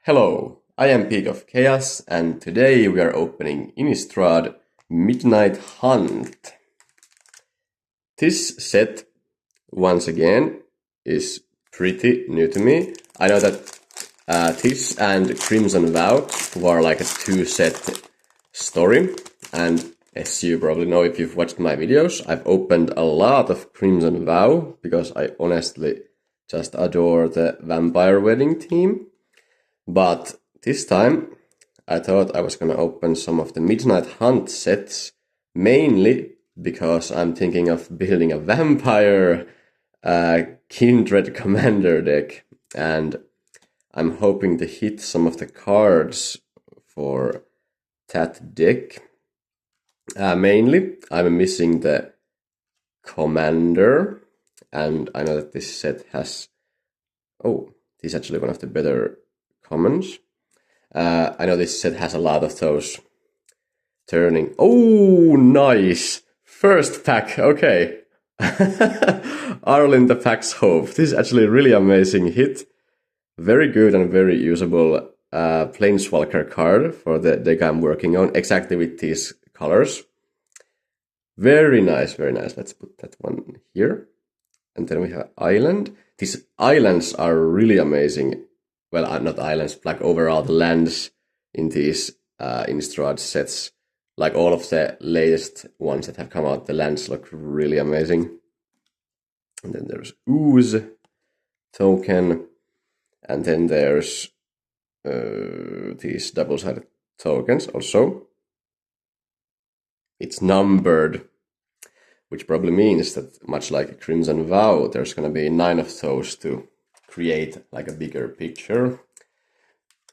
Hello, I am Peak of Chaos, and today we are opening Innistrad Midnight Hunt. This set, once again, is pretty new to me. I know that this and Crimson Vow were like a two-set story, and as you probably know if you've watched my videos, I've opened a lot of Crimson Vow because I honestly just adore the Vampire Wedding theme. But this time, I thought I was gonna open some of the Midnight Hunt sets, mainly because I'm thinking of building a vampire Kindred Commander deck, and I'm hoping to hit some of the cards for that deck. Mainly, I'm missing the Commander, and I know that this set has... Oh, this is actually one of the better commons. I know this set has a lot of those turning. Oh, nice! First pack, okay. Arlen the Pack's Hope. This is actually a really amazing hit. Very good and very usable Planeswalker card for the deck I'm working on, exactly with these colors. Very nice, very nice. Let's put that one here. And then we have Island. These islands are really amazing. Well, not islands, like overall the lands in these Innistrad sets. Like all of the latest ones that have come out, the lands look really amazing. And then there's Ooze token. And then there's these double-sided tokens also. It's numbered, which probably means that much like Crimson Vow, there's going to be 9 of those to create like a bigger picture,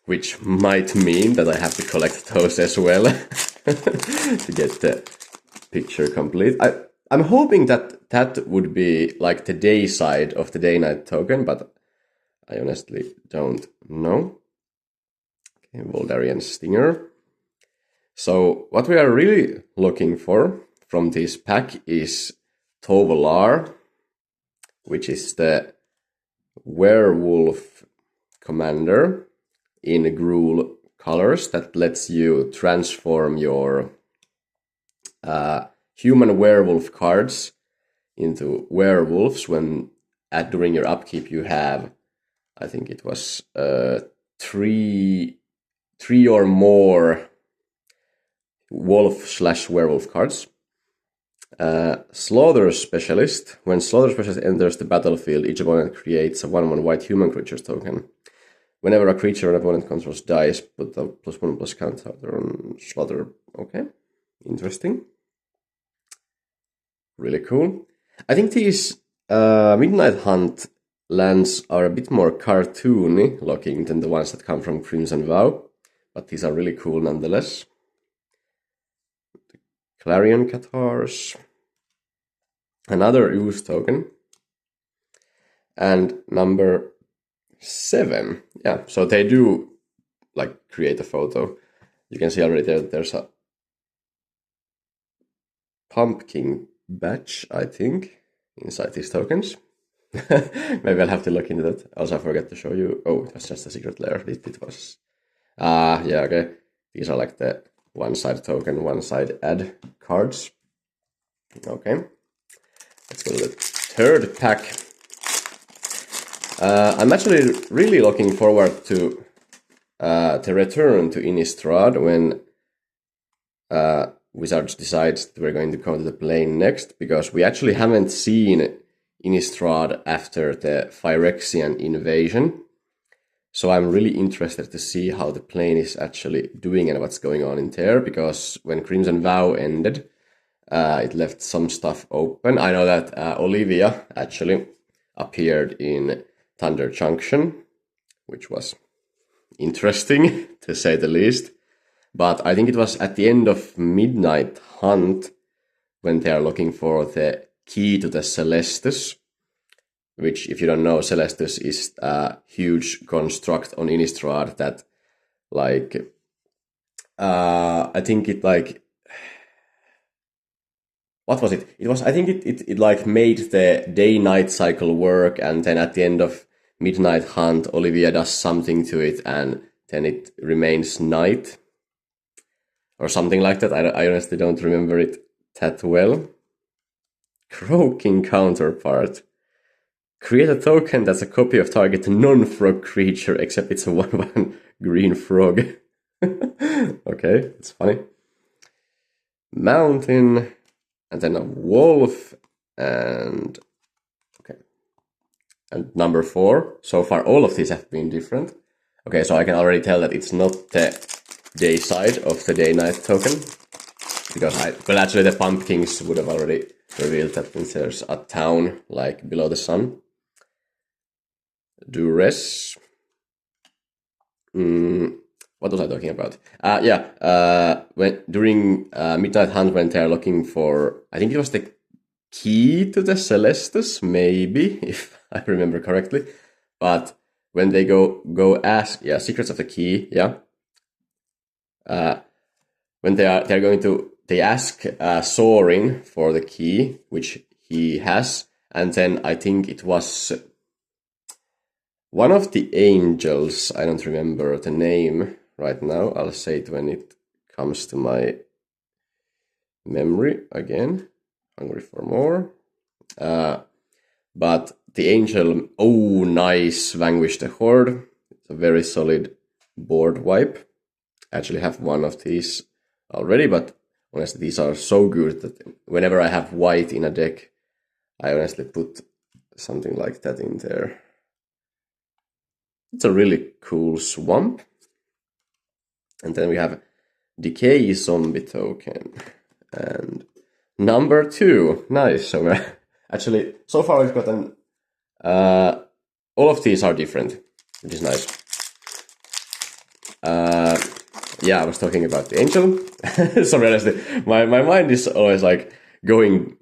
which might mean that I have to collect those as well to get the picture complete. I'm hoping that that would be like the day side of the day-night token, but I honestly don't know. Okay, Voldarian Stinger. So what we are really looking for from this pack is Tovolar, which is the werewolf commander in Gruul colors that lets you transform your human werewolf cards into werewolves when during your upkeep you have, I think it was three or more wolf/werewolf cards. Slaughter Specialist. When Slaughter Specialist enters the battlefield, each opponent creates a 1/1 white human creatures token. Whenever a creature an opponent controls dies, put a +1/+1 counter on Slaughter. Okay, interesting. Really cool. I think these Midnight Hunt lands are a bit more cartoony looking than the ones that come from Crimson Vow, but these are really cool nonetheless. Clarion Cathars, another Ooze token, and number 7. Yeah, so they do like create a photo. You can see already there's a pumpkin batch, I think, inside these tokens. Maybe I'll have to look into that. Also, I forgot to show you. Oh, that's just a secret layer. It was. Yeah, okay. These are like the one-side token, one-side add cards. Okay. Let's go to the third pack. I'm actually really looking forward to return to Innistrad when Wizards decides that we're going to come to the plane next, because we actually haven't seen Innistrad after the Phyrexian invasion. So I'm really interested to see how the plane is actually doing and what's going on in there, because when Crimson Vow ended, it left some stuff open. I know that Olivia actually appeared in Thunder Junction, which was interesting to say the least. But I think it was at the end of Midnight Hunt when they are looking for the key to the Celestus, which, if you don't know, Celestus is a huge construct on Innistrad that, like, I think it, like, what was it? It was, I think it like made the day-night cycle work, and then at the end of Midnight Hunt, Olivia does something to it, and then it remains night. Or something like that. I honestly don't remember it that well. Croaking counterpart. Create a token that's a copy of target non-frog creature, except it's a 1/1 green frog. Okay, it's funny. Mountain, and then a wolf, and okay. And number 4. So far, all of these have been different. Okay, so I can already tell that it's not the day side of the day-night token. Because well, actually the pumpkins would have already revealed that there's a town, like, below the sun. Duress. What was I talking about? When during Midnight Hunt, when they're looking for, I think it was the key to the Celestus, maybe, if I remember correctly. But when they go ask, Secrets of the Key, when they ask Sorin for the key, which he has, and then I think it was one of the angels, I don't remember the name right now, I'll say it when it comes to my memory again, hungry for more. But the angel, oh nice, Vanquish the Horde, it's a very solid board wipe. I actually have one of these already, but honestly these are so good that whenever I have white in a deck, I honestly put something like that in there. It's a really cool swamp. And then we have Decay Zombie token. And number 2. Nice. So we're actually, so far we've gotten, all of these are different, which is nice. I was talking about the angel. Sorry, honestly, my mind is always like going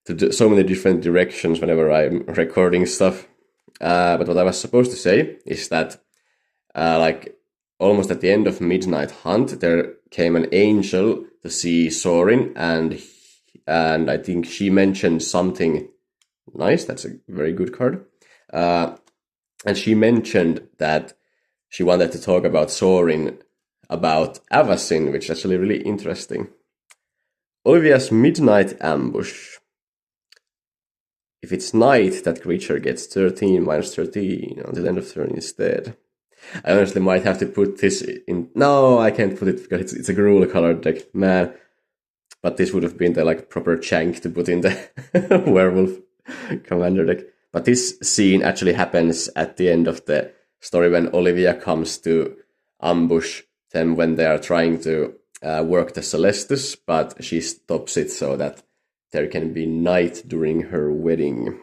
to so many different directions whenever I'm recording stuff. But what I was supposed to say is that, like, almost at the end of Midnight Hunt, there came an angel to see Sorin, and I think she mentioned something nice. That's a very good card. And she mentioned that she wanted to talk about Sorin, about Avacyn, which is actually really interesting. Olivia's Midnight Ambush. If it's night, that creature gets 13 minus 13 until the end of turn instead. I honestly might have to put this in. No, I can't put it because it's a Gruul colored deck, man. But this would have been the like proper chunk to put in the werewolf commander deck. But this scene actually happens at the end of the story when Olivia comes to ambush them when they are trying to work the Celestus, but she stops it so that there can be night during her wedding.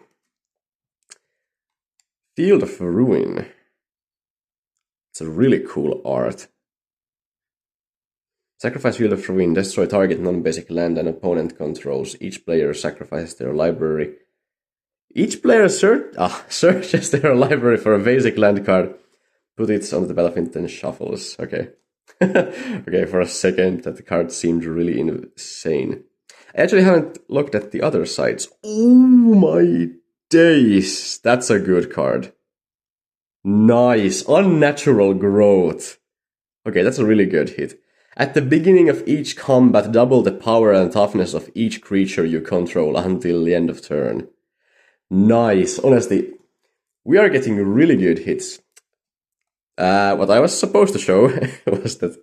Field of Ruin. It's a really cool art. Sacrifice Field of Ruin. Destroy target non-basic land an opponent controls. Each player sacrifices their library. Each player searches their library for a basic land card. Put it on the battlefield and shuffles. Okay. Okay, for a second that card seemed really insane. I actually haven't looked at the other sides. Oh my days! That's a good card. Nice. Unnatural Growth. Okay, that's a really good hit. At the beginning of each combat, double the power and toughness of each creature you control until the end of turn. Nice. Honestly, we are getting really good hits. What I was supposed to show was that,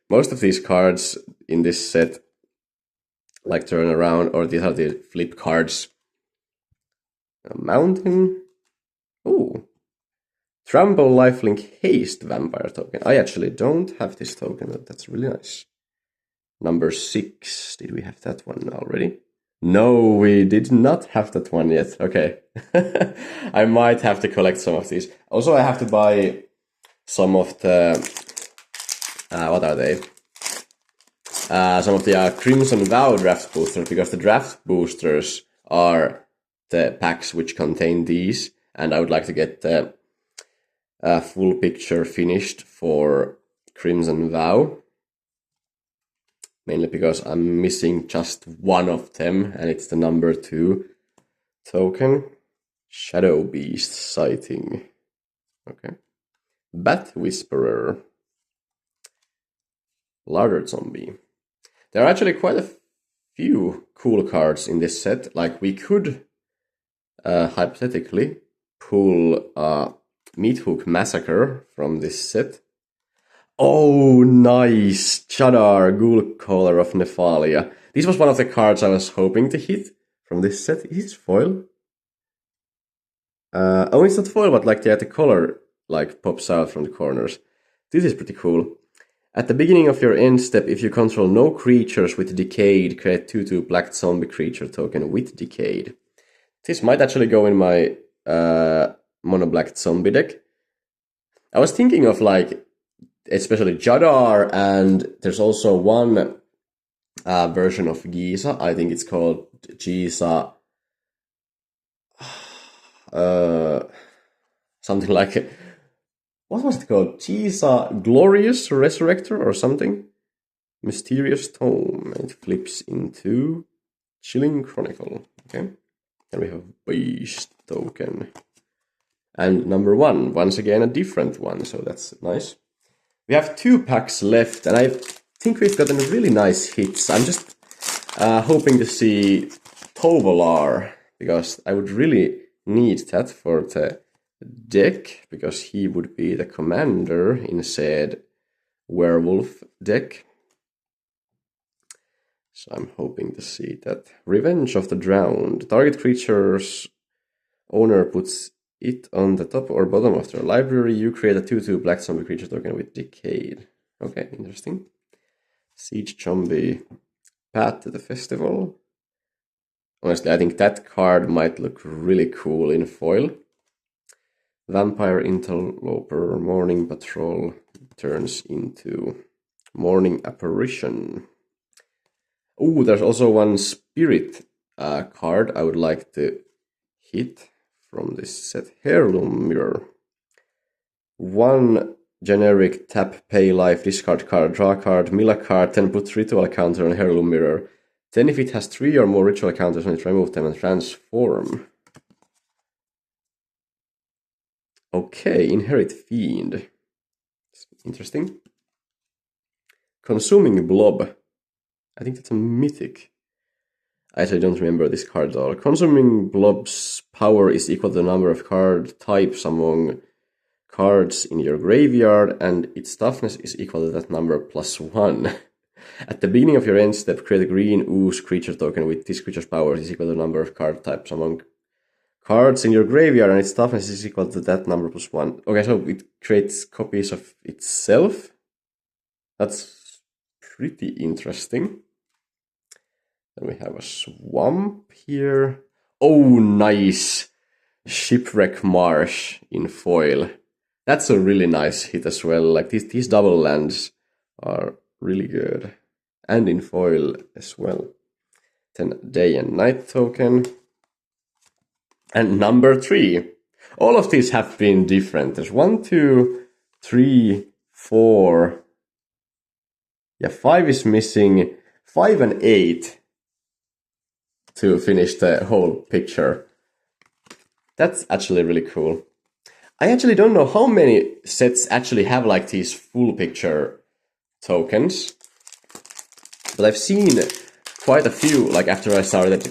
most of these cards in this set, like turn around, or these are the flip cards. A mountain. Ooh. Trample Lifelink Haste Vampire token. I actually don't have this token, but that's really nice. Number 6. Did we have that one already? No, we did not have that one yet. Okay. I might have to collect some of these. Also, I have to buy some of the... what are they? Some of the Crimson Vow draft boosters, because the draft boosters are the packs which contain these, and I would like to get the full picture finished for Crimson Vow. Mainly because I'm missing just one of them, and it's the number 2 token. Shadow Beast Sighting. Okay. Bat Whisperer, Larder Zombie. There are actually quite a few cool cards in this set. Like, we could hypothetically pull Meathook Massacre from this set. Oh, nice! Chadar, Ghoul Caller of Nephalia. This was one of the cards I was hoping to hit from this set. Is this foil? Oh, it's not foil, but like the color like pops out from the corners. This is pretty cool. At the beginning of your end step, if you control no creatures with Decayed, create 2/2 black zombie creature token with Decayed. This might actually go in my mono black zombie deck. I was thinking of like, especially Jadar, and there's also one version of Giza. I think it's called Giza. Something like, what was it called? Giza Glorious Resurrector or something? Mysterious Tome. It flips into Chilling Chronicle. Okay. Then we have Beast Token. And number 1, once again a different one, so that's nice. We have 2 packs left, and I think we've gotten really nice hits. I'm just hoping to see Tovolar, because I would really need that for the deck, because he would be the commander in said werewolf deck. So I'm hoping to see that. Revenge of the Drowned. Target creature's owner puts it on the top or bottom of their library. You create a 2/2 black zombie creature token with Decayed. Okay, interesting. Siege Zombie. Path to the Festival. Honestly, I think that card might look really cool in foil. Vampire Interloper. Morning Patrol turns into Morning Apparition. Oh, there's also one Spirit card I would like to hit from this set. Heirloom Mirror. 1 generic tap, pay life, discard card, draw card, mill a card, then put ritual counter on Heirloom Mirror. Then if it has 3 or more ritual counters on it, remove them and transform. Okay, Inherit Fiend. Interesting. Consuming Blob. I think that's a mythic. I actually don't remember this card at all. Consuming Blob's power is equal to the number of card types among cards in your graveyard, and its toughness is equal to that number plus 1. At the beginning of your end step, create a green ooze creature token with this creature's power is equal to the number of card types among cards in your graveyard, and its toughness is equal to that number plus 1. Okay, so it creates copies of itself. That's pretty interesting. Then we have a Swamp here. Oh, nice! Shipwreck Marsh in foil. That's a really nice hit as well. Like, these double lands are really good. And in foil as well. Then Day and Night token. And number 3. All of these have been different. There's 1, 2, 3, 4. Yeah, 5 is missing. 5 and 8 to finish the whole picture. That's actually really cool. I actually don't know how many sets actually have like these full picture tokens, but I've seen quite a few, like after I started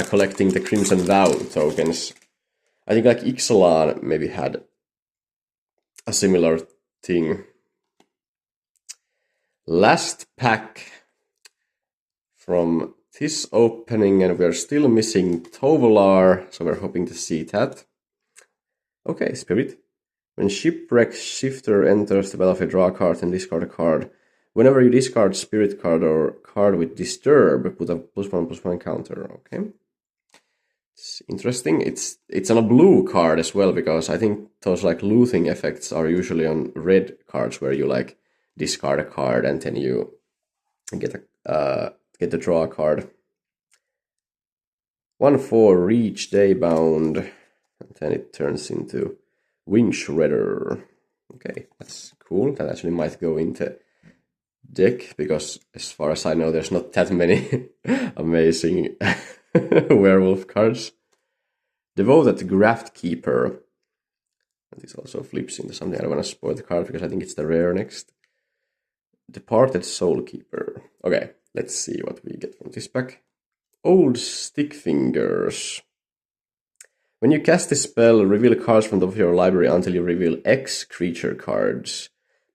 collecting the Crimson Vow tokens. I think like Ixalan maybe had a similar thing. Last pack from this opening, and we're still missing Tovolar, so we're hoping to see that. Okay, Spirit. When Shipwreck Shifter enters the battlefield, draw a card and discard a card. Whenever you discard Spirit card or card with Disturb, put a +1/+1 counter. Okay. It's interesting. It's on a blue card as well, because I think those like looting effects are usually on red cards, where you like discard a card and then you get the draw card. 1/4 Reach Daybound, and then it turns into Wing Shredder. Okay, that's cool. That actually might go into deck, because as far as I know, there's not that many amazing werewolf cards. Devoted Graft Keeper. This also flips into something. I don't want to spoil the card because I think it's the rare next. Departed Soulkeeper. Okay, let's see what we get from this pack. Old Stick Fingers. When you cast this spell, reveal cards from the top of your library until you reveal X creature cards.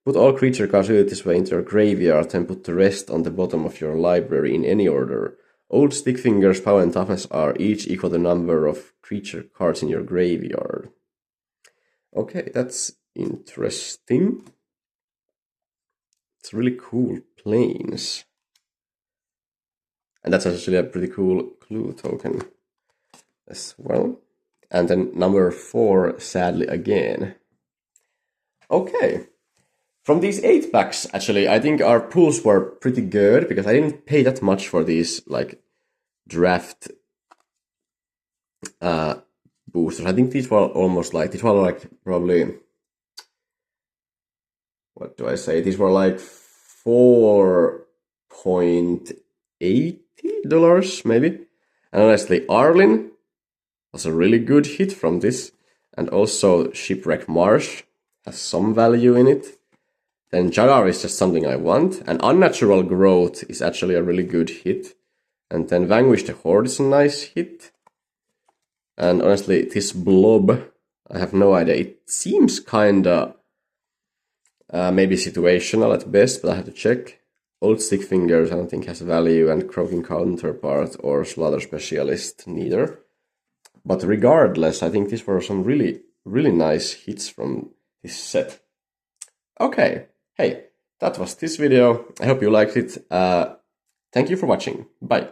Put all creature cards revealed this way into your graveyard and put the rest on the bottom of your library in any order. Old Stick Fingers' power and toughness are each equal to the number of creature cards in your graveyard. Okay, that's interesting. It's really cool planes. And that's actually a pretty cool clue token as well. And then number 4, sadly again. Okay. From these 8 packs, actually, I think our pulls were pretty good because I didn't pay that much for these, like, draft boosters. I think these were almost like, these were like probably, what do I say? These were like $4.80 maybe. And honestly, Arlin was a really good hit from this. And also Shipwreck Marsh has some value in it. Then Jagar is just something I want. And Unnatural Growth is actually a really good hit. And then Vanquish the Horde is a nice hit. And honestly, this Blob, I have no idea. It seems kinda maybe situational at best, but I have to check. Old Stick Fingers I don't think has value, and Croaking Counterpart or Slaughter Specialist neither. But regardless, I think these were some really, really nice hits from this set. Okay, hey, that was this video. I hope you liked it. Thank you for watching. Bye.